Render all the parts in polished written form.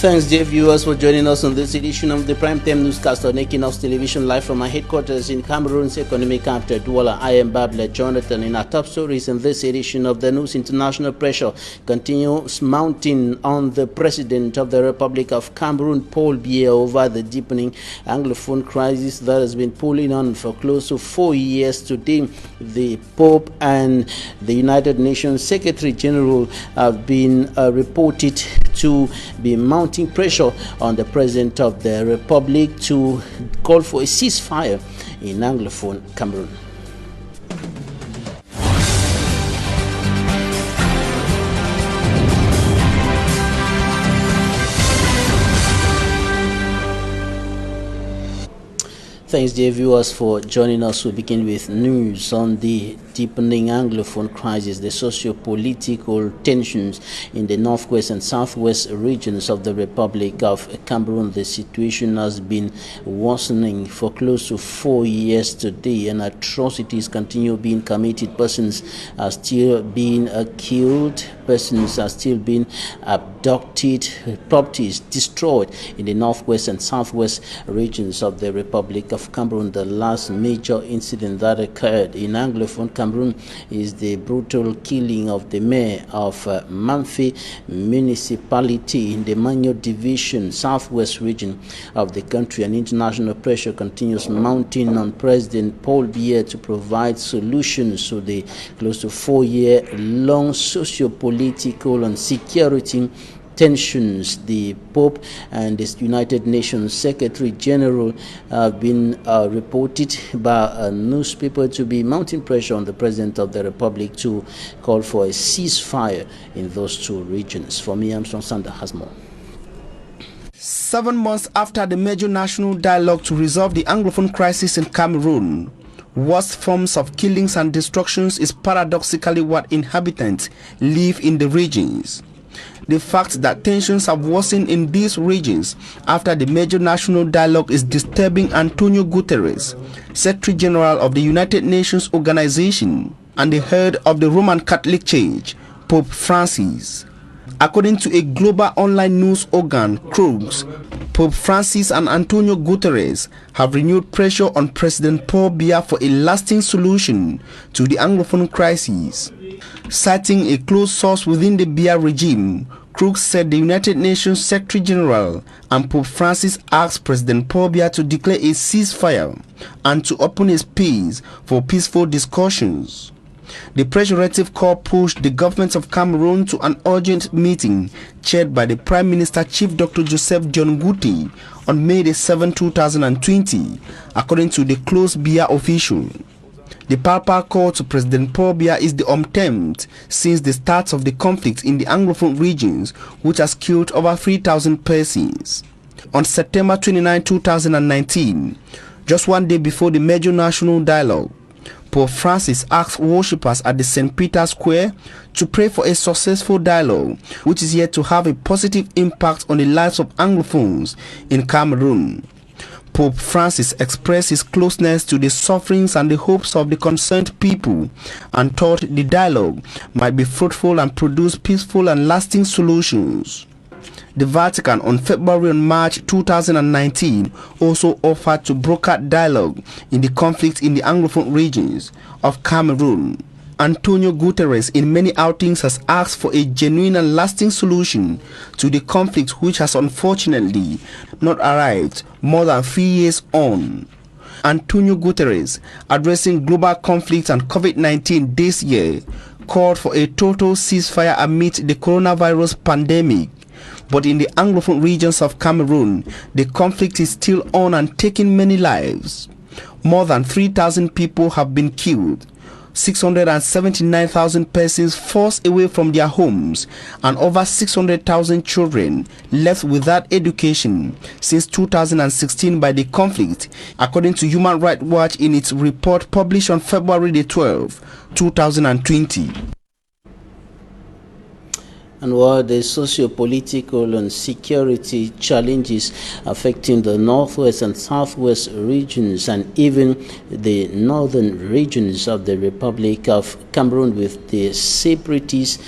Thanks, dear viewers, for joining us on this edition of the Primetime Newscast on Equinoxe Television, live from our headquarters in Cameroon's economic capital, Douala. I am Babla Jonathan. In our top stories in this edition of the news, international pressure continues mounting on the President of the Republic of Cameroon, Paul Biya, over the deepening Anglophone crisis that has been pulling on for close to 4 years. Today, the Pope and the United Nations Secretary General have been reported to be mounting pressure on the President of the Republic to call for a ceasefire in Anglophone Cameroon. Thanks, dear viewers, for joining us. We begin with news on the deepening Anglophone crisis, the socio-political tensions in the northwest and southwest regions of the Republic of Cameroon. The situation has been worsening for close to 4 years today, and atrocities continue being committed. Persons are still being killed, persons are still being abducted, properties destroyed in the northwest and southwest regions of the Republic of Cameroon. The last major incident that occurred in Anglophone Cameroon is the brutal killing of the mayor of Mamfe municipality in the Manyo division, southwest region of the country. And international pressure continues mounting on President Paul Biya to provide solutions to the close to 4-year-long socio-political and security tensions. The Pope and the United Nations Secretary General have been reported by a newspaper to be mounting pressure on the President of the Republic to call for a ceasefire in those two regions. For me, Armstrong Sander has more. 7 months after the major national dialogue to resolve the Anglophone crisis in Cameroon, worst forms of killings and destructions is paradoxically what inhabitants live in the regions. The fact that tensions have worsened in these regions after the major national dialogue is disturbing Antonio Guterres, Secretary General of the United Nations Organization and the head of the Roman Catholic Church, Pope Francis. According to a global online news organ, Crise, Pope Francis and Antonio Guterres have renewed pressure on President Paul Biya for a lasting solution to the Anglophone crisis. Citing a close source within the Biya regime, Crooks said the United Nations Secretary General and Pope Francis asked President Paul Biya to declare a ceasefire and to open a space for peaceful discussions. The pejorative call pushed the government of Cameroon to an urgent meeting chaired by the Prime Minister Chief Dr. Joseph John Guti on May 7, 2020, according to the close Biya official. The papal call to President Paul Biya is the 10th since the start of the conflict in the Anglophone regions, which has killed over 3,000 persons. On September 29, 2019, just 1 day before the major national dialogue, Pope Francis asked worshippers at the St. Peter's Square to pray for a successful dialogue, which is yet to have a positive impact on the lives of Anglophones in Cameroon. Pope Francis expressed his closeness to the sufferings and the hopes of the concerned people and thought the dialogue might be fruitful and produce peaceful and lasting solutions. The Vatican on February and March 2019 also offered to broker dialogue in the conflict in the Anglophone regions of Cameroon. Antonio Guterres in many outings has asked for a genuine and lasting solution to the conflict, which has unfortunately not arrived more than 3 years on. Antonio Guterres, addressing global conflict and COVID-19 this year, called for a total ceasefire amid the coronavirus pandemic. But in the Anglophone regions of Cameroon, the conflict is still on and taking many lives. More than 3,000 people have been killed, 679,000 persons forced away from their homes, and over 600,000 children left without education since 2016 by the conflict, according to Human Rights Watch in its report published on February 12, 2020. And while the socio-political and security challenges affecting the northwest and southwest regions and even the northern regions of the Republic of Cameroon, with the separatist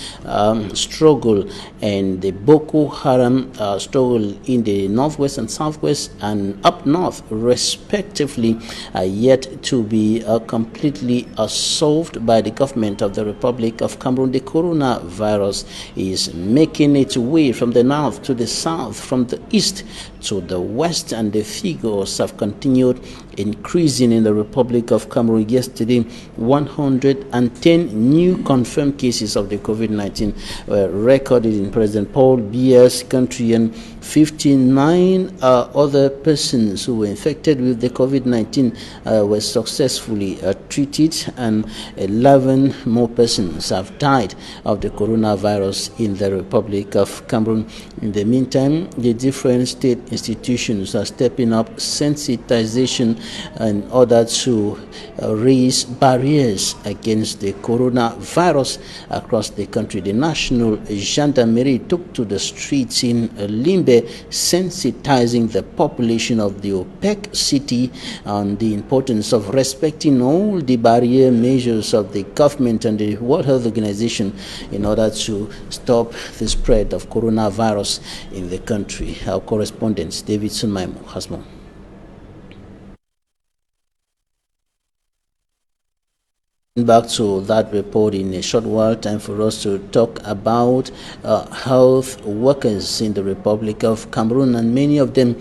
struggle and the Boko Haram struggle in the northwest and southwest and up north respectively, are yet to be completely solved by the government of the Republic of Cameroon. The coronavirus is making its way from the north to the south, from the east to the west, and the figures have continued increasing in the Republic of Cameroon. Yesterday, 110 new confirmed cases of the COVID-19 were recorded in President Paul Biya's country, and 59 other persons who were infected with the COVID-19 were successfully treated, and 11 more persons have died of the coronavirus in the Republic of Cameroon. In the meantime, the different state institutions are stepping up sensitization in order to raise barriers against the coronavirus across the country. The National Gendarmerie took to the streets in Limbe, sensitizing the population of the OPEC city on the importance of respecting all the barrier measures of the government and the World Health Organization in order to stop the spread of coronavirus in the country. Our correspondent David Sunmaimo has more. Back to that report in a short while. Time for us to talk about health workers in the Republic of Cameroon, and many of them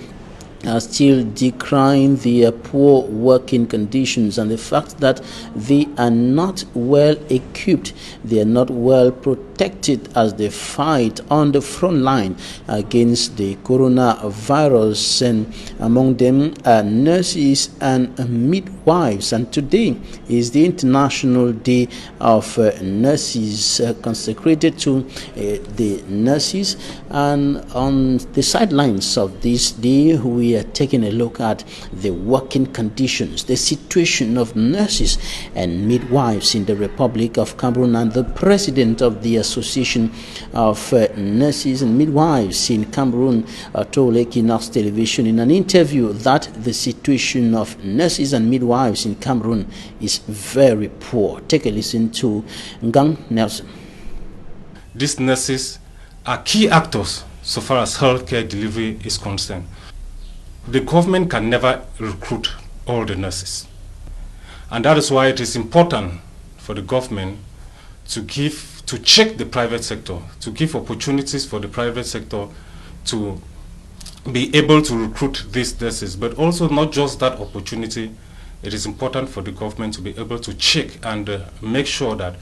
are still decrying the poor working conditions and the fact that they are not well equipped, they are not well protected as they fight on the front line against the coronavirus. And among them are nurses and midwives. And today is the International Day of Nurses, consecrated to the nurses. And on the sidelines of this day, we are taking a look at the working conditions, the situation of nurses and midwives in the Republic of Cameroon. And the president of the Association of Nurses and Midwives in Cameroon told Equinoxe television in an interview that the situation of nurses and midwives in Cameroon is very poor. Take a listen to Ngang Nelson. These nurses are key actors so far as healthcare delivery is concerned. The government can never recruit all the nurses. And that is why it is important for the government to check the private sector, to give opportunities for the private sector to be able to recruit these nurses. But also not just that opportunity, it is important for the government to be able to check and make sure that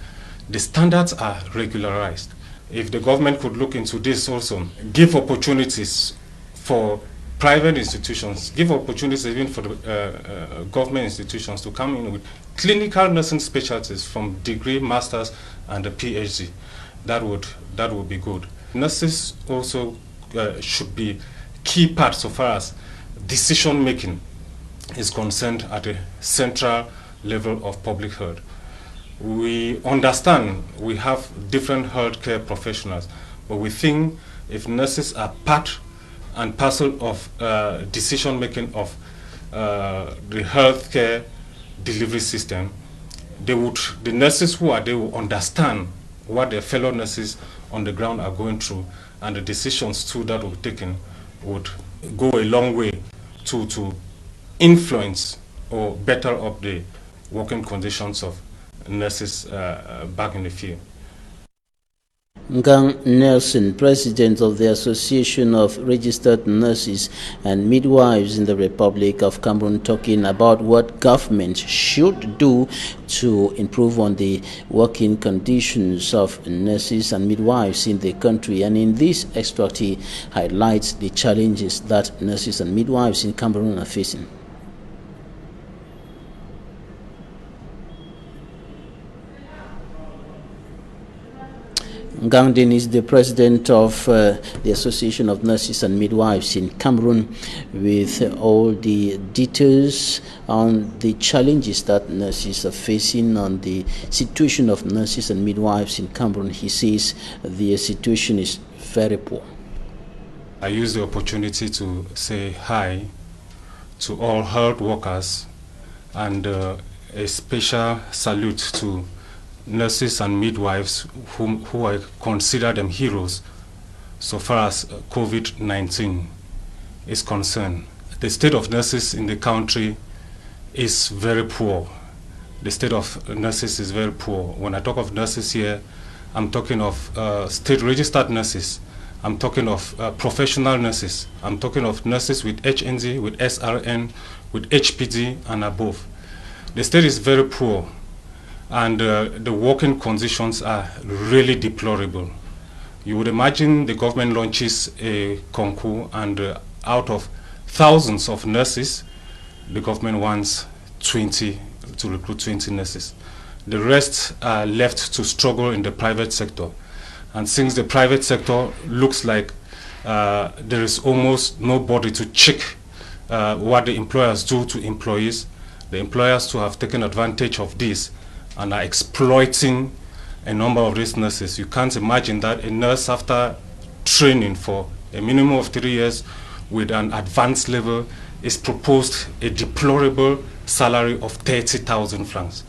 the standards are regularized. If the government could look into this also, give opportunities for private institutions, give opportunities even for the government institutions to come in with clinical nursing specialties from degree, masters, and a PhD. That would be good. Nurses also should be key part so far as decision making is concerned at a central level of public health. We understand we have different healthcare professionals, but we think if nurses are part and parcel of decision making of the healthcare delivery system, the nurses who are there will understand what their fellow nurses on the ground are going through, and the decisions too that will be taken would go a long way to influence or better up the working conditions of nurses back in the field. Ngang Nelson, president of the Association of Registered Nurses and Midwives in the Republic of Cameroon, talking about what government should do to improve on the working conditions of nurses and midwives in the country. And in this extract, he highlights the challenges that nurses and midwives in Cameroon are facing. Gandin is the president of the Association of Nurses and Midwives in Cameroon, with all the details on the challenges that nurses are facing, on the situation of nurses and midwives in Cameroon. He says the situation is very poor. I use the opportunity to say hi to all health workers and a special salute to nurses and midwives who I consider them heroes so far as COVID-19 is concerned. The state of nurses in the country is very poor. The state of nurses is very poor. When I talk of nurses here, I'm talking of state registered nurses. I'm talking of professional nurses. I'm talking of nurses with HND, with SRN, with HPD and above. The state is very poor, and the working conditions are really deplorable. You would imagine the government launches a concours, and out of thousands of nurses, the government wants 20 to recruit 20 nurses. The rest are left to struggle in the private sector. And since the private sector looks like there is almost nobody to check what the employers do to employees, the employers too have taken advantage of this and are exploiting a number of these nurses. You can't imagine that a nurse, after training for a minimum of 3 years with an advanced level, is proposed a deplorable salary of 30,000 francs.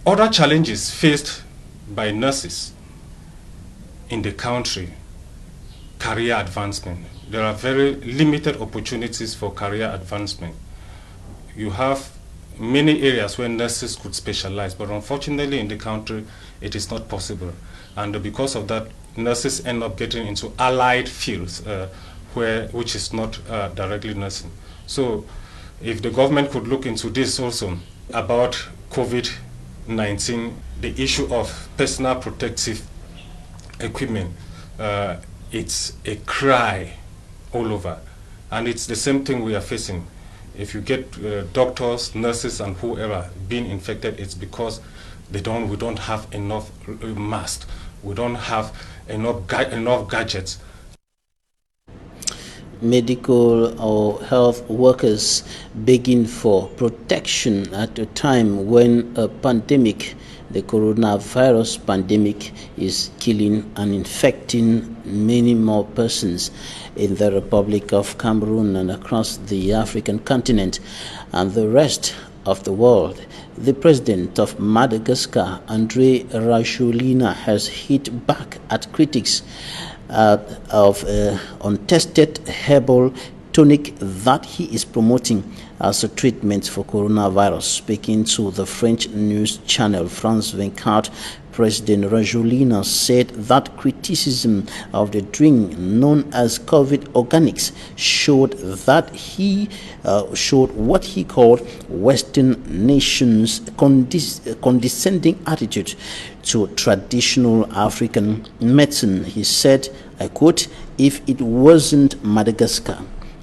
Other challenges faced by nurses in the country: career advancement. There are very limited opportunities for career advancement. You have many areas where nurses could specialize, but unfortunately in the country it is not possible. And because of that, nurses end up getting into allied fields which is not directly nursing. So if the government could look into this also about COVID-19, the issue of personal protective equipment, it's a cry all over, and it's the same thing we are facing. If you get doctors, nurses and whoever being infected, it's because we don't have enough masks, we don't have enough gadgets. Medical or health workers begging for protection at a time when a pandemic, the coronavirus pandemic, is killing and infecting many more persons in the Republic of Cameroon and across the African continent and the rest of the world. The president of Madagascar, André Rajoelina, has hit back at critics of untested herbal tonic that he is promoting as a treatment for coronavirus. Speaking to the French news channel France 24, President Rajoelina said that criticism of the drink known as COVID organics showed that showed what he called Western nations' condescending attitude to traditional African medicine. He said, I quote, "If it wasn't Madagascar,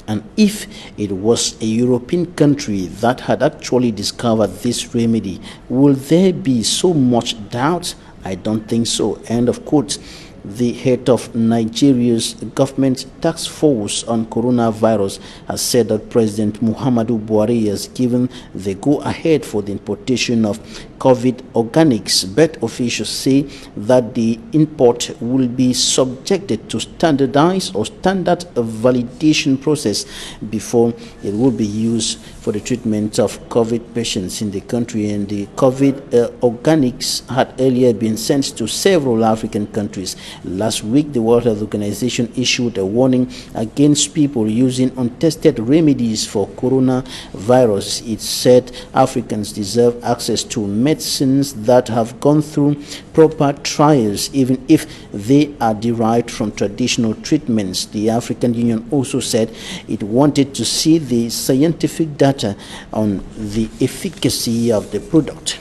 and if it was a European country that had actually discovered this remedy, will there be so much doubt? I don't think so." End of quote. The head of Nigeria's government task force on coronavirus has said that President Muhammadu Buhari has given the go-ahead for the importation of COVID organics, but officials say that the import will be subjected to standardized or standard validation process before it will be used for the treatment of COVID patients in the country. And the COVID organics had earlier been sent to several African countries. Last week, the World Health Organization issued a warning against people using untested remedies for coronavirus. It said Africans deserve access to medicines that have gone through proper trials, even if they are derived from traditional treatments. The African Union also said it wanted to see the scientific data on the efficacy of the product.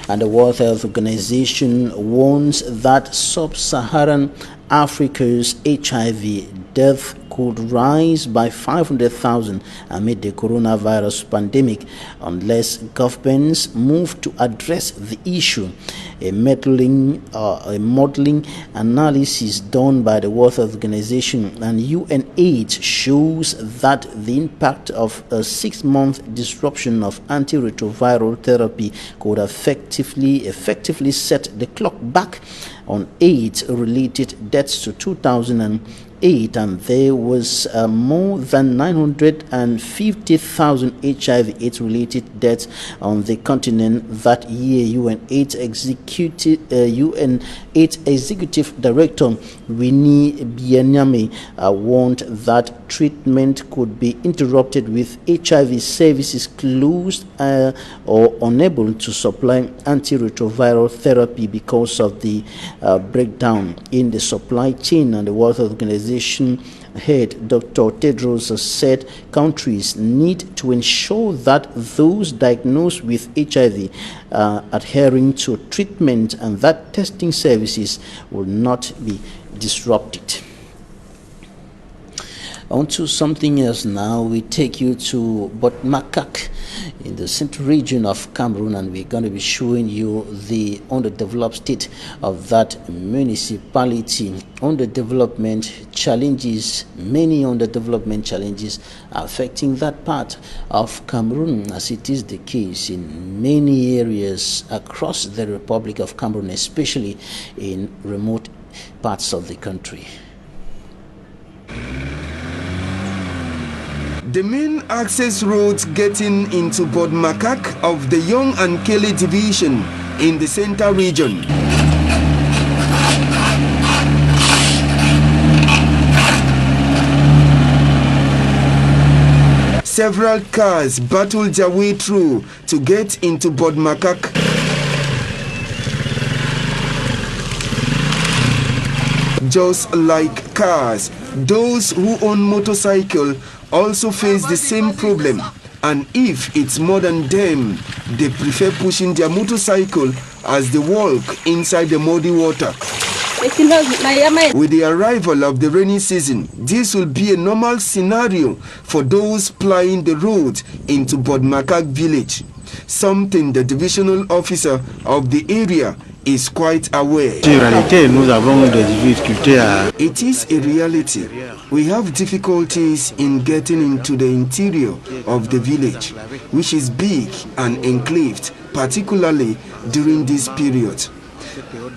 And the World Health Organization warns that sub-Saharan Africa's HIV death could rise by 500,000 amid the coronavirus pandemic unless governments move to address the issue. A modeling analysis done by the World Health Organization and UNAIDS shows that the impact of a 6-month disruption of antiretroviral therapy could effectively set the clock back on AIDS-related deaths to 2008, and there was more than 950,000 HIV/AIDS related deaths on the continent that year. UNAIDS Executive Director Winnie Bianyame warned that treatment could be interrupted with HIV services closed or unable to supply antiretroviral therapy because of the breakdown in the supply chain. And the World Health Organization head Dr. Tedros said countries need to ensure that those diagnosed with HIV are adhering to treatment and that testing services will not be disrupted. On to something else now. We take you to Botmakak in the central region of Cameroon, and we're going to be showing you the underdeveloped state of that municipality. Underdevelopment challenges, many underdevelopment challenges are affecting that part of Cameroon, as it is the case in many areas across the Republic of Cameroon, especially in remote parts of the country. The main access roads getting into Botmakak of the Young and Kelly division in the center region. Several cars battled their way through to get into Botmakak. Just like cars, those who own motorcycle also face the same problem, and if it's more than them, they prefer pushing their motorcycle as they walk inside the muddy water. With the arrival of the rainy season, this will be a normal scenario for those plying the road into Botmakak village, something the divisional officer of the area is quite aware. It is a reality. We have difficulties in getting into the interior of the village, which is big and enclaved, particularly during this period.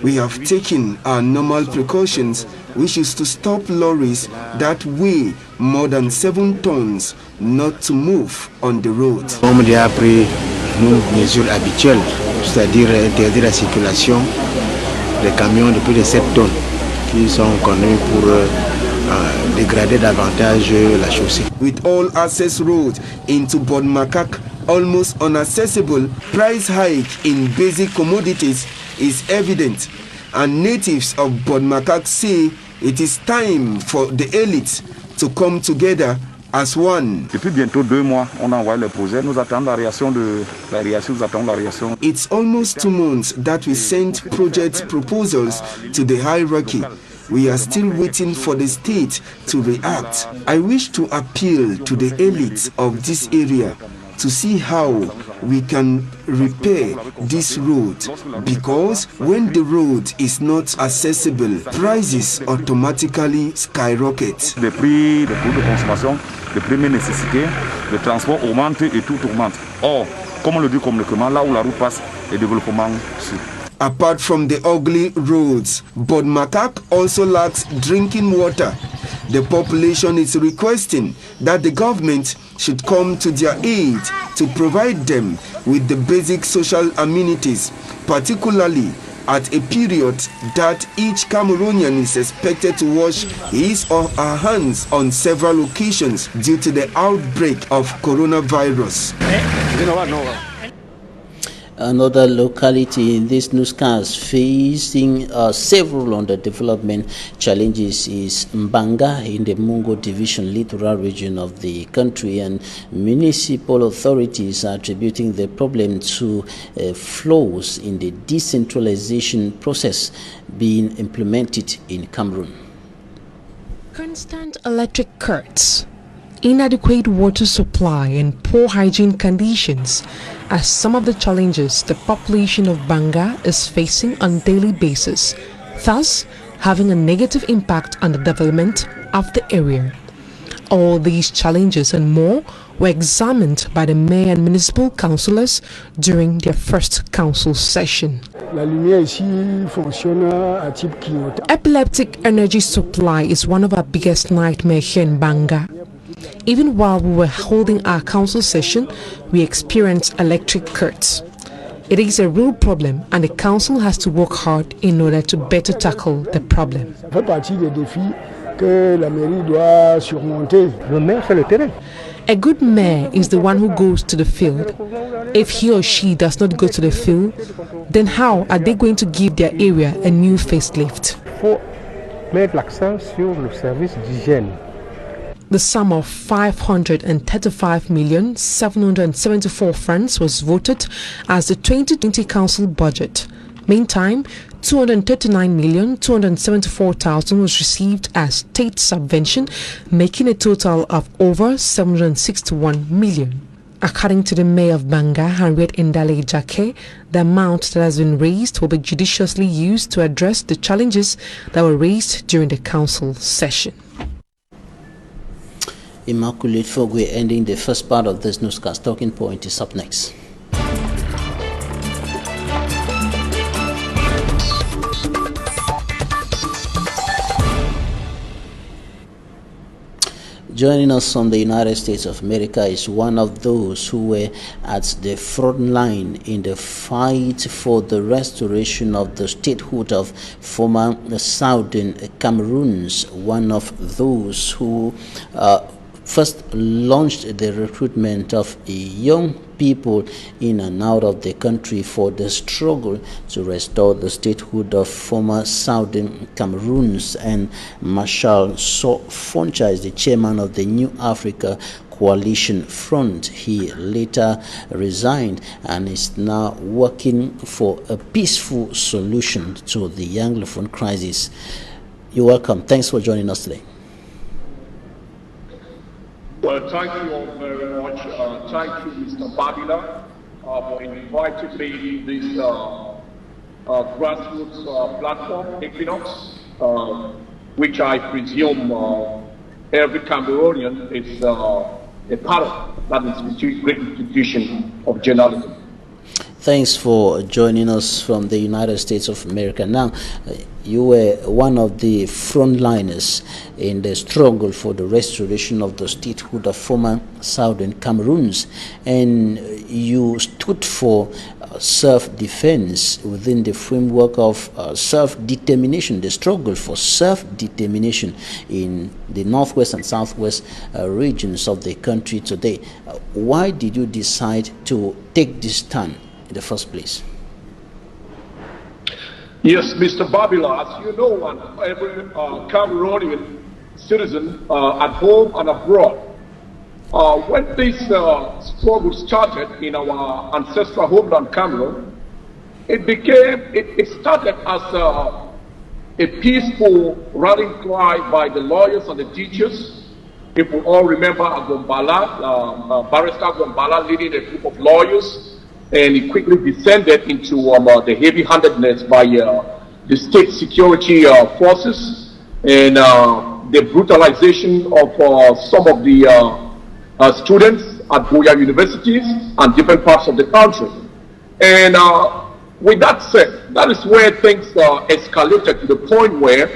We have taken our normal precautions, which is to stop lorries that weigh more than 7 tons not to move on the road. Nos mesures habituelles, c'est-à-dire interdire la circulation des camions de plus de 7 tonnes qui sont connus pour dégrader davantage la chaussée. With all access roads into Botmakak almost inaccessible, price hike in basic commodities is evident, and natives of Botmakak say it is time for the elites to come together as one. Depuis bientôt 2 mois, on a envoyé le projet. Nous attendons la réaction It's almost 2 months that we sent project proposals to the hierarchy. We are still waiting for the state to react. I wish to appeal to the elites of this area to see how we can repair this road, because when the road is not accessible, prices automatically skyrocket. Les prix de consommation, les premières nécessités, le transport augmente et tout augmente. Or, comme on le dit communément, là où la route passe, le développement suit. Apart from the ugly roads, Botmakak also lacks drinking water. The population is requesting that the government should come to their aid to provide them with the basic social amenities, particularly at a period that each Cameroonian is expected to wash his or her hands on several occasions due to the outbreak of coronavirus. Another locality in this newscast facing several underdevelopment challenges is Mbanga in the Mungo Division littoral region of the country, and municipal authorities are attributing the problem to flaws in the decentralization process being implemented in Cameroon. Constant electric cuts, inadequate water supply and poor hygiene conditions are some of the challenges the population of Banga is facing on a daily basis, thus having a negative impact on the development of the area. All these challenges and more were examined by the mayor and municipal councillors during their first council session. Epileptic energy supply is one of our biggest nightmares here in Banga. Even while we were holding our council session, we experienced electric cuts. It is a real problem and the council has to work hard in order to better tackle the problem. A good mayor is the one who goes to the field. If he or she does not go to the field, then how are they going to give their area a new facelift? The sum of 535,774 francs was voted as the 2020 council budget. Meantime, 239,274,000 was received as state subvention, making a total of over 761 million. According to the mayor of Banga, Henriette Ndale-Jake, the amount that has been raised will be judiciously used to address the challenges that were raised during the council session. Immaculate Fogwe ending the first part of this newscast. Talking Point is up next. Joining us from the United States of America is one of those who were at the front line in the fight for the restoration of the statehood of former Southern Cameroons, one of those who first launched the recruitment of young people in and out of the country for the struggle to restore the statehood of former Southern Cameroons. And Marshal Foncha is the chairman of the New Africa Coalition Front. He later resigned and is now working for a peaceful solution to the Anglophone crisis. You're welcome. Thanks for joining us today. Well, thank you all very much. Thank you, Mr. Babila, for inviting me to this grassroots platform, Equinoxe, which I presume every Cameroonian is a part of that great institution of journalism. Thanks for joining us from the United States of America. Now, you were one of the frontliners in the struggle for the restoration of the statehood of former Southern Cameroons, and you stood for self-defense within the framework of self-determination, the struggle for self-determination in the northwest and southwest regions of the country today. Why did you decide to take this stand in the first place? Yes, Mr. Babila, as you know, and every Cameroonian citizen at home and abroad, when this struggle started in our ancestral homeland, Cameroon, it started as a peaceful rallying cry by the lawyers and the teachers. People all remember Agombala, Barrister Agombala leading a group of lawyers, and it quickly descended into the heavy-handedness by the state security forces and the brutalization of some of the students at Boya universities and different parts of the country. And with that said, that is where things escalated to the point where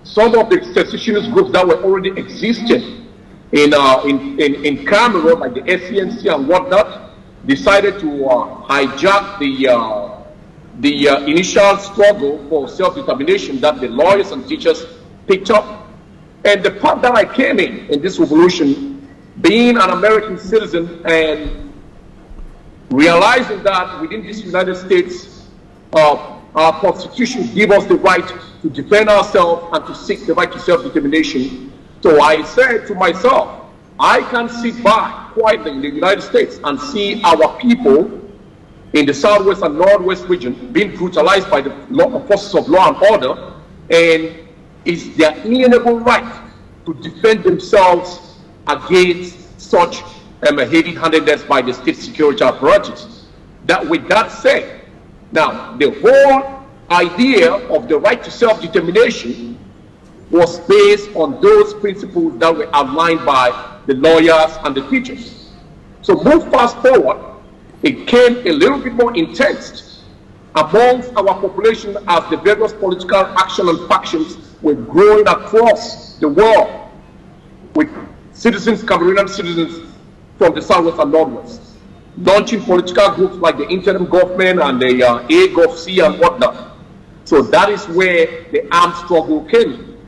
some of the secessionist groups that were already existing in Cameroon, like the SCNC and whatnot, decided to hijack the initial struggle for self-determination that the lawyers and teachers picked up. And the part that I came in this revolution, being an American citizen and realizing that within this United States, our Constitution gives us the right to defend ourselves and to seek the right to self-determination. So I said to myself, I can't sit back quietly in the United States and see our people in the southwest and northwest region being brutalized by the forces of law and order, and is their inalienable right to defend themselves against such heavy-handedness by the state security apparatus. That, with that said, now the whole idea of the right to self-determination was based on those principles that were outlined by the lawyers and the teachers. So move fast forward, it came a little bit more intense amongst our population as the various political action and factions were growing across the world, with citizens, Cameroonian citizens from the southwest and northwest, launching political groups like the interim government and the AGOFC and whatnot. So that is where the armed struggle came in.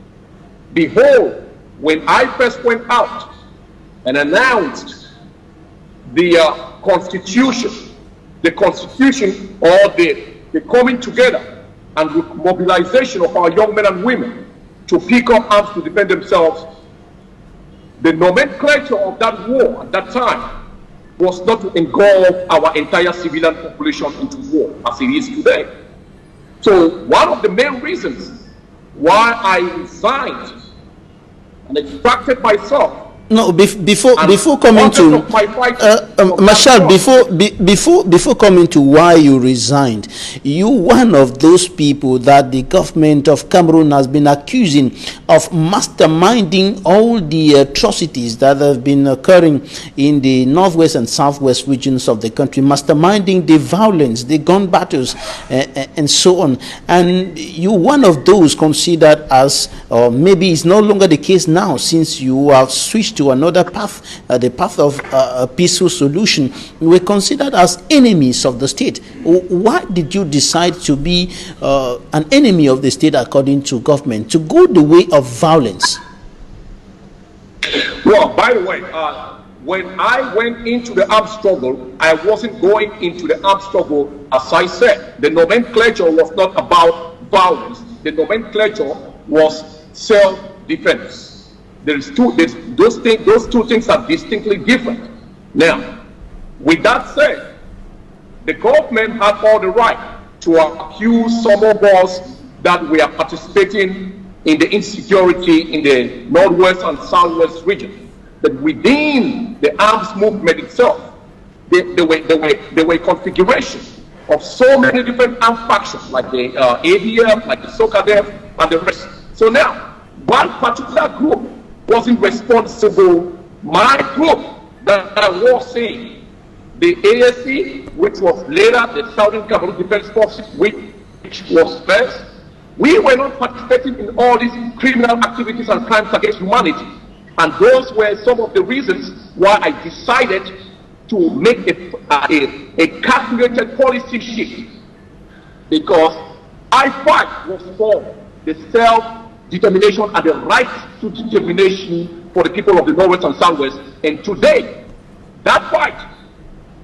Behold, when I first went out and announced the constitution or the coming together and mobilization of our young men and women to pick up arms to defend themselves, the nomenclature of that war at that time was not to engulf our entire civilian population into war as it is today. So one of the main reasons why I resigned and extracted myself. No, before coming to Marshal, before coming to why you resigned, you one of those people that the government of Cameroon has been accusing of masterminding all the atrocities that have been occurring in the northwest and southwest regions of the country, masterminding the violence, the gun battles, and so on. And you one of those considered as, or maybe it's no longer the case now, since you have switched to another path, the path of a peaceful solution, were considered as enemies of the state. Why did you decide to be an enemy of the state according to government, to go the way of violence? Well, by the way, when I went into the armed struggle, I wasn't going into the armed struggle, as I said. The nomenclature was not about violence. The nomenclature was self-defense. Those two things are distinctly different. Now, with that said, the government had all the right to accuse some of us that we are participating in the insecurity in the northwest and southwest region. But within the arms movement itself, there were configuration of so many different armed factions, like the ADF, like the SOCADEF, and the rest. So now, one particular group wasn't responsible. My group that I was saying, the ASC, which was later the Southern Cameroon Defense Forces, which was first, we were not participating in all these criminal activities and crimes against humanity. And those were some of the reasons why I decided to make a calculated policy shift, because I fight was for the self-determination and the right to determination for the people of the Northwest and Southwest. And today, that fight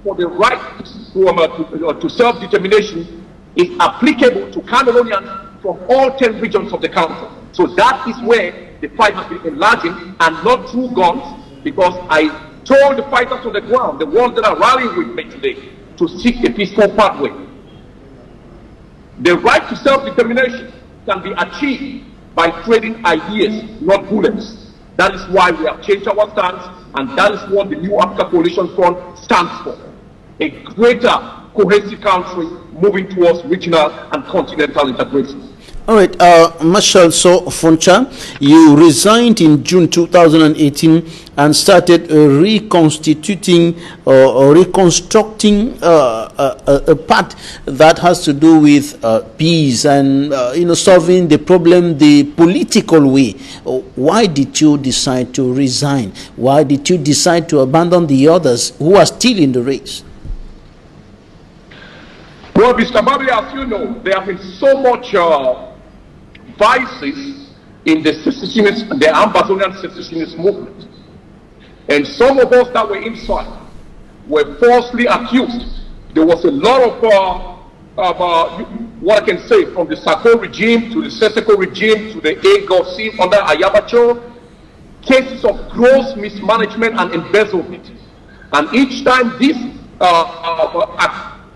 for the right to self-determination is applicable to Cameroonians from all 10 regions of the country. So that is where the fight has been enlarging, and not through guns, because I told the fighters on the ground, the ones that are rallying with me today, to seek a peaceful pathway. The right to self-determination can be achieved by trading ideas, not bullets. That is why we have changed our stance, and that is what the New Africa Coalition Front stands for. A greater cohesive country moving towards regional and continental integration. All right, Marshal Foncha, you resigned in June 2018 and started reconstituting or reconstructing a part that has to do with peace and solving the problem the political way. Why did you decide to resign? Why did you decide to abandon the others who are still in the race? Well, Mr. Babli, as you know, there have been so much vices in the secessionist, the Ambazonian secessionist movement. And some of us that were inside were falsely accused. There was a lot of, what I can say, from the Sako regime to the Seseko regime to the AGOFC under Ayabacho, cases of gross mismanagement and embezzlement. And each time these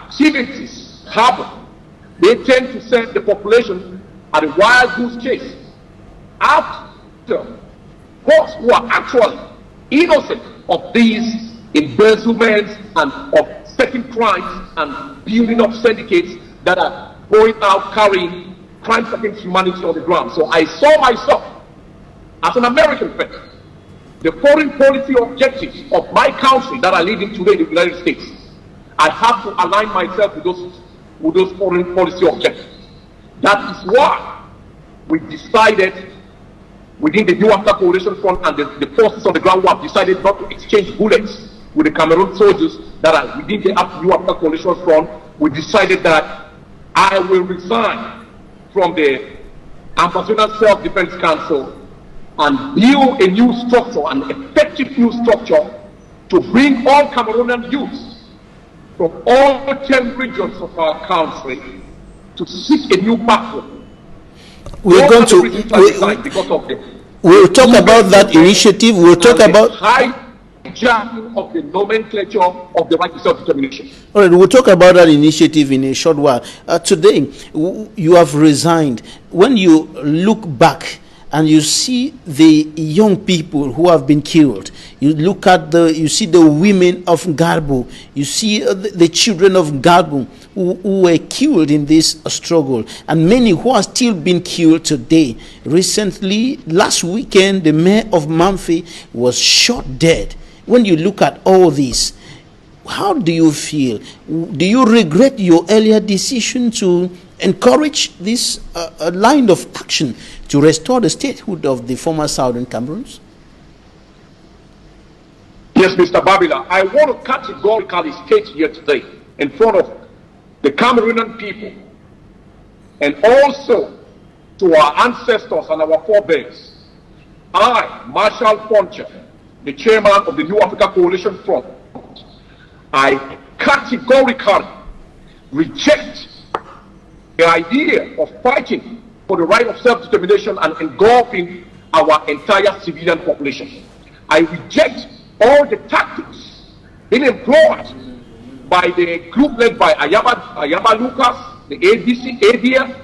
activities happen, they tend to send the population at a wild goose chase. after folks who are actually innocent of these embezzlements and of certain crimes and building up syndicates that are going out carrying crimes against humanity on the ground. So I saw myself as an American person, the foreign policy objectives of my country that I live in today, the United States. I have to align myself with those foreign policy objectives. That is why we decided within the New Africa Coalition Front and the forces on the ground who have decided not to exchange bullets with the Cameroon soldiers that are within the New Africa Coalition Front. We decided that I will resign from the Ambassador Self-Defense Council and build a new structure, an effective new structure to bring all Cameroonian youths from all 10 regions of our country to seek a new pathway. We're going to we'll talk about that initiative. We'll talk about hijacking of the nomenclature of the right to self-determination. All right, we'll talk about that initiative in a short while. Today, you have resigned. When you look back and you see the young people who have been killed, you look at you see the women of Garbo, you see the children of Garbo who were killed in this struggle, and many who are still being killed today. Recently, last weekend, the mayor of Mamfe was shot dead. When you look at all this, how do you feel? Do you regret your earlier decision to encourage this line of action to restore the statehood of the former Southern Cameroons? Yes, Mr. Babila, I want to categorically state here today in front of the Cameroonian people and also to our ancestors and our forebears. I, Marshal Poncha, the chairman of the New Africa Coalition Front, I categorically reject the idea of fighting for the right of self-determination and engulfing our entire civilian population. I reject all the tactics being employed by the group led by Ayaba Lucas, the ADC, ADF,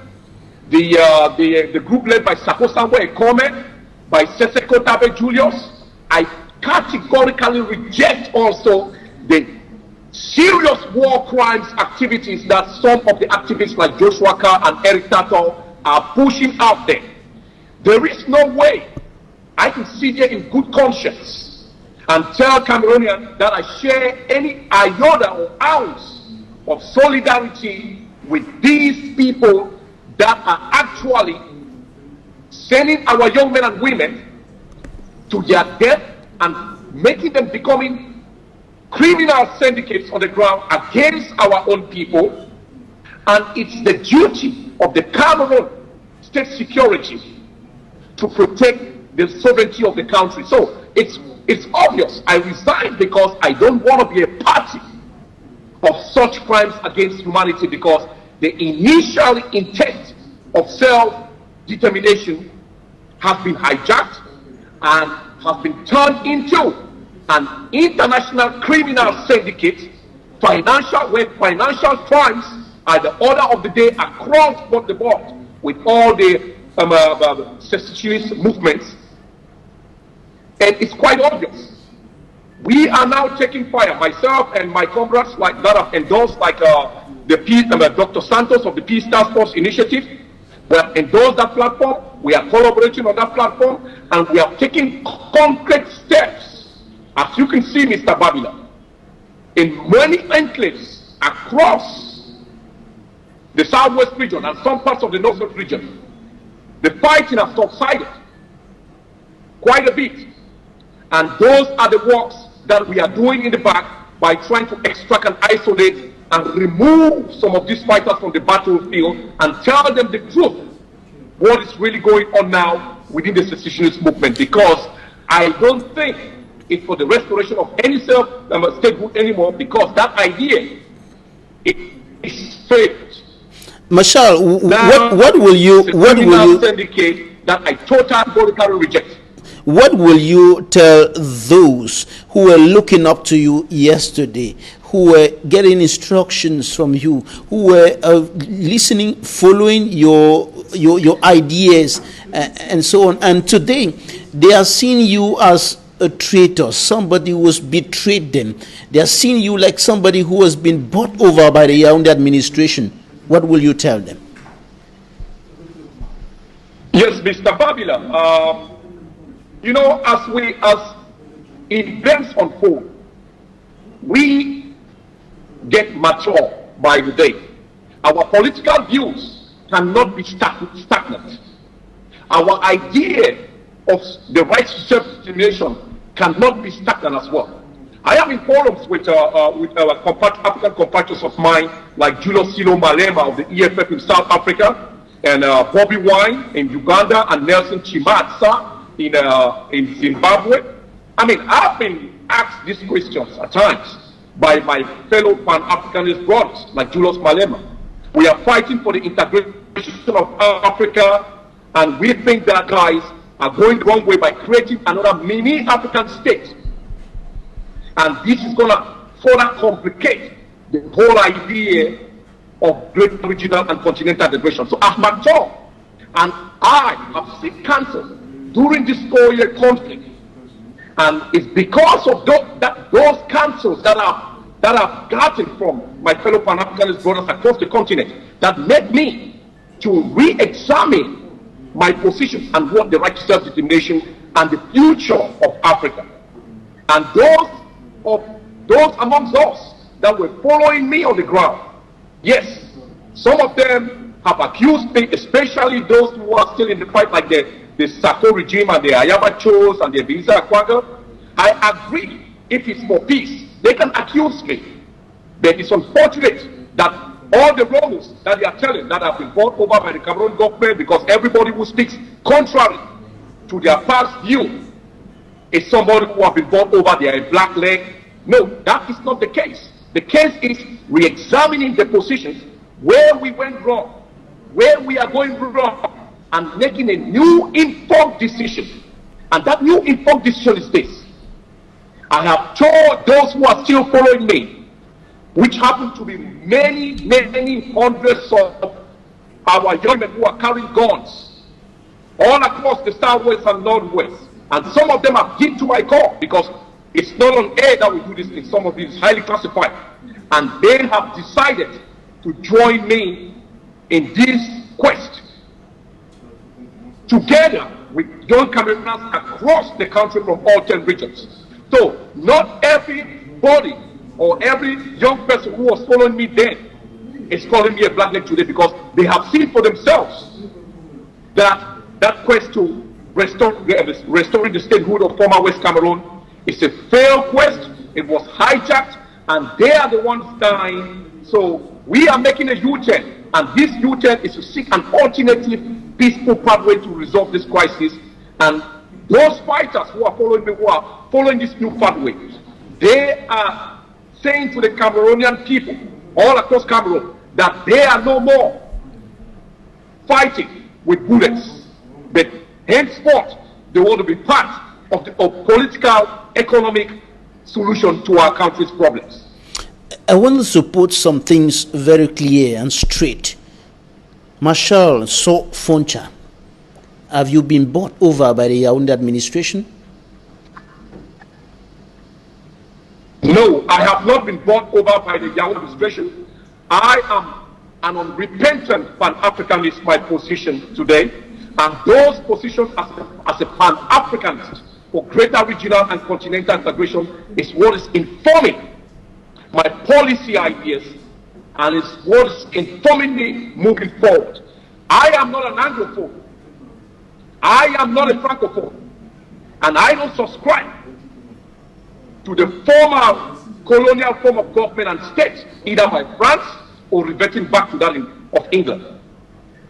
the group led by Sakosambo Kmer, by Seseko Tabe Julius. I categorically reject also the serious war crimes activities that some of the activists like Joshua Carr and Eric Tato are pushing out there. There is no way I can sit here in good conscience and tell Cameroonians that I share any iota or ounce of solidarity with these people that are actually sending our young men and women to their death and making them becoming criminal syndicates on the ground against our own people. And it's the duty of the Cameroon state security to protect the sovereignty of the country. So it's obvious I resigned because I don't want to be a party of such crimes against humanity, because the initial intent of self-determination has been hijacked and has been turned into an international criminal syndicate, where financial crimes are the order of the day across the board with all the secessionist movements. And it's quite obvious. We are now taking fire. Myself and my comrades that have endorsed, like Dr. Santos of the Peace Task Force Initiative, we have endorsed that platform. We are collaborating on that platform, and we are taking concrete steps. As you can see, Mr. Babila, in many enclaves across the southwest region and some parts of the northwest region, the fighting has subsided quite a bit. And those are the works that we are doing in the back by trying to extract and isolate and remove some of these fighters from the battlefield and tell them the truth, what is really going on now within the secessionist movement. Because I don't think it's for the restoration of any self-statehood anymore, because that idea is failed. Marshal, what will you syndicate that I totally reject? What will you tell those who were looking up to you yesterday, who were getting instructions from you, who were listening, following your your ideas and so on. And today, they are seeing you as a traitor, somebody who has betrayed them. They are seeing you like somebody who has been bought over by the Yaoundé administration. What will you tell them? Yes, Mr. Babila. You know, as events unfold, we get mature by the day. Our political views cannot be stagnant. Our idea of the right to self-determination cannot be stagnant as well. I am in forums with our African compatriots of mine, like Julius Silo Malema of the EFF in South Africa, and Bobby Wine in Uganda, and Nelson Chimatsa in Zimbabwe. I mean, I've been asked these questions at times by my fellow Pan-Africanist brothers, like Julius Malema. We are fighting for the integration of Africa, and we think that guys are going the wrong way by creating another mini African state. And this is going to further complicate the whole idea of great regional and continental integration. So Ahmad Tor and I have seek counsel during this 4-year conflict. And it's because of those counsels that I've gotten from my fellow Pan-Africanist brothers across the continent that made me to re-examine my position and what the right to self-determination and the future of Africa. And those amongst us that were following me on the ground, yes, some of them have accused me, especially those who are still in the fight, like the Sako regime and the Ayabachos and the Visa Akwaga. I agree, if it's for peace, they can accuse me. But it's unfortunate that all the rumors that they are telling that have been brought over by the Cameroon government, because everybody who speaks contrary to their past view is somebody who have been brought over, they are a black leg. No, that is not the case. The case is re-examining the positions where we went wrong, where we are going wrong, and making a new informed decision. And that new informed decision is this. I have told those who are still following me, which happen to be many, many hundreds of our young men who are carrying guns all across the southwest and northwest. And some of them have hit to my call, because it's not on air that we do this thing. Some of it is highly classified. And they have decided to join me in this quest, together with young Cameroonians across the country from all 10 regions. So not everybody or every young person who was following me then is calling me a black leg today, because they have seen for themselves that quest to restoring the statehood of former West Cameroon is a failed quest. It was hijacked, and they are the ones dying. So we are making a U-turn, and this U-turn is to seek an alternative, peaceful pathway to resolve this crisis. And those fighters who are following me, who are following this new pathway, they are saying to the Cameroonian people all across Cameroon that they are no more fighting with bullets, but henceforth they want to be part of the political, economic solution to our country's problems. I want to put some things very clear and straight. Marshal So Foncha, have you been bought over by the Yaoundé administration? No, I have not been bought over by the Yaoundé administration. I am an unrepentant Pan-Africanist, my position today, and those positions as a Pan-Africanist for greater regional and continental integration is what is informing my policy ideas, and is what is informing me moving forward. I am not an Anglophone. I am not a Francophone. And I don't subscribe to the former colonial form of government and state, either by France or reverting back to that of England.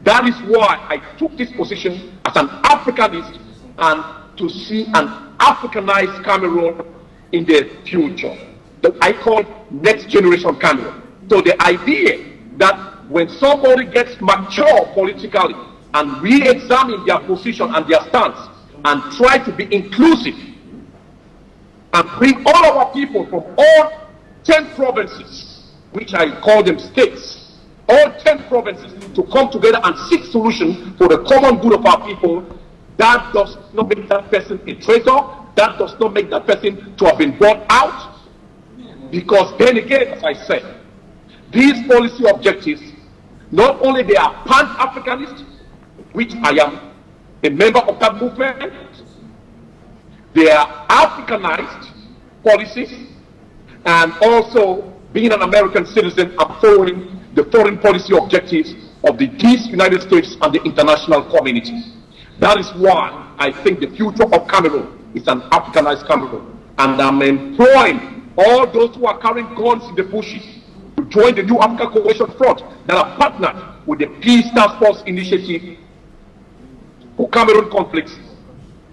That is why I took this position as an Africanist, and to see an Africanized Cameroon in the future, that I call next generation Cameroon. So the idea that when somebody gets mature politically and re-examine their position and their stance and try to be inclusive and bring all our people from all 10 provinces, which I call them states, all 10 provinces to come together and seek solution for the common good of our people, that does not make that person a traitor. That does not make that person to have been brought out. Because then again, as I said, these policy objectives, not only they are pan-Africanist, which I am a member of that movement, they are Africanized policies, and also being an American citizen and following the foreign policy objectives of these United States and the international community. That is why I think the future of Cameroon is an Africanized Cameroon. And I'm employing all those who are carrying guns in the bushes to join the New Africa Coalition Front that are partnered with the Peace Task Force Initiative for Cameroon conflicts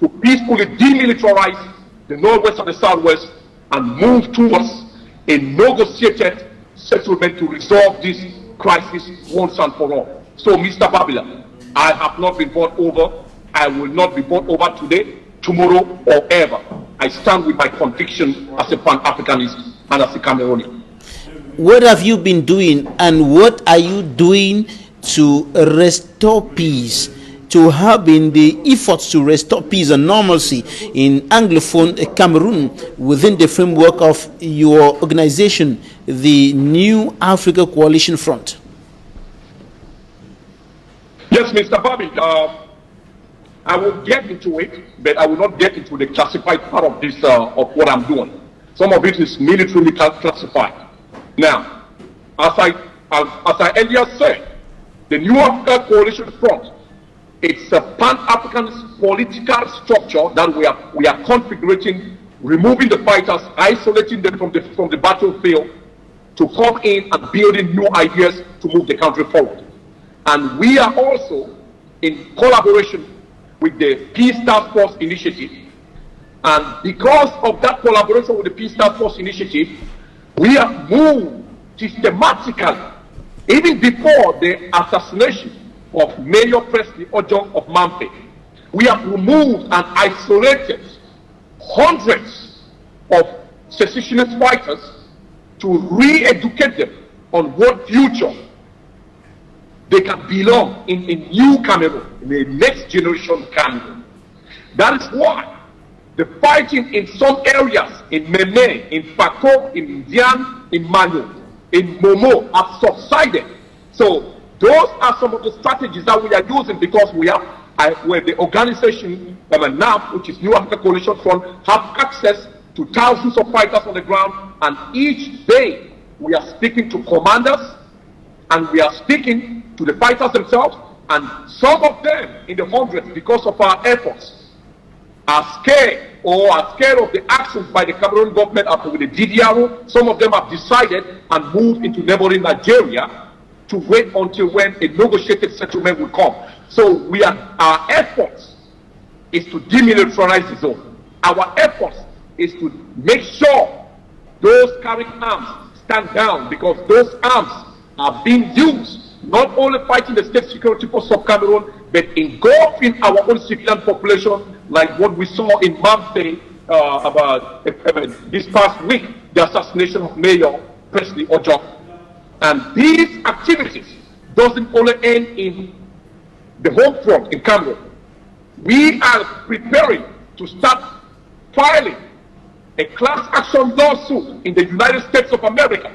to peacefully demilitarize the Northwest and the Southwest and move towards a negotiated settlement to resolve this crisis once and for all. So, Mr. Babila, I have not been bought over. I will not be bought over today, tomorrow, or ever. I stand with my conviction as a Pan-Africanist and as a Cameroonian. What have you been doing, and what are you doing to restore peace, to help in the efforts to restore peace and normalcy in Anglophone Cameroon within the framework of your organization, the New Africa Coalition Front? Yes, Mr. Bobby, I will get into it, but I will not get into the classified part of this, of what I'm doing. Some of it is militarily classified. Now, as I earlier said, the New Africa Coalition Front, it's a pan-African political structure that we are configuring, removing the fighters, isolating them from the battlefield, to come in and building new ideas to move the country forward. And we are also in collaboration with the Peace Task Force Initiative. And because of that collaboration with the Peace Task Force Initiative, we have moved systematically, even before the assassination of Mayor Presley Ojong of Mamfe. We have removed and isolated hundreds of secessionist fighters to re-educate them on what future they can belong in new Cameroon, in the next generation Cameroon. That is why the fighting in some areas, in Meme, in Fako, in Dian, in Manu, in Momo, have subsided. So those are some of the strategies that we are using, because we have, where the organization, NAF, which is New Africa Coalition Front, have access to thousands of fighters on the ground, and each day we are speaking to commanders, and we are speaking to the fighters themselves, and some of them in the hundreds, because of our efforts, are scared of the actions by the Cameroon government after with the DDRO. Some of them have decided and moved into neighboring Nigeria to wait until when a negotiated settlement will come. So our efforts is to demilitarize the zone. Our efforts is to make sure those carrying arms stand down, because those arms are being used not only fighting the state security force of Cameroon, but engulfing our own civilian population, like what we saw in Mamfe about this past week, the assassination of Mayor Presley Ojong. And these activities doesn't only end in the home front in Cameroon. We are preparing to start filing a class action lawsuit in the United States of America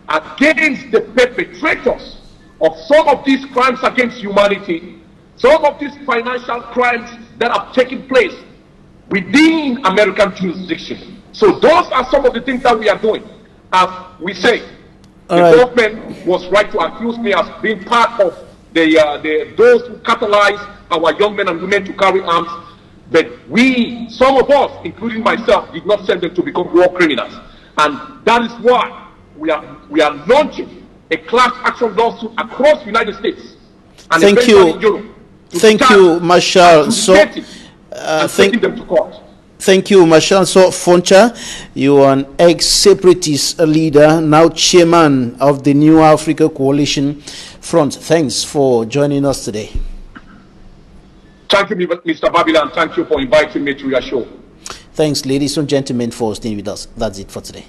against the perpetrators of some of these crimes against humanity, some of these financial crimes that have taken place within American jurisdiction. So those are some of the things that we are doing. As we say, the government was right to accuse me as being part of those who catalyze our young men and women to carry arms, but some of us, including myself, did not send them to become war criminals. And that is why we are launching a class action lawsuit across the United States and thank you. In Europe. Thank you, Marshal. So, taking them to court. Thank you, Marshal. So, Foncha, you are an ex-separatist leader, now chairman of the New Africa Coalition Front. Thanks for joining us today. Thank you, Mr. Babila, and thank you for inviting me to your show. Thanks, ladies and gentlemen, for staying with us. That's it for today.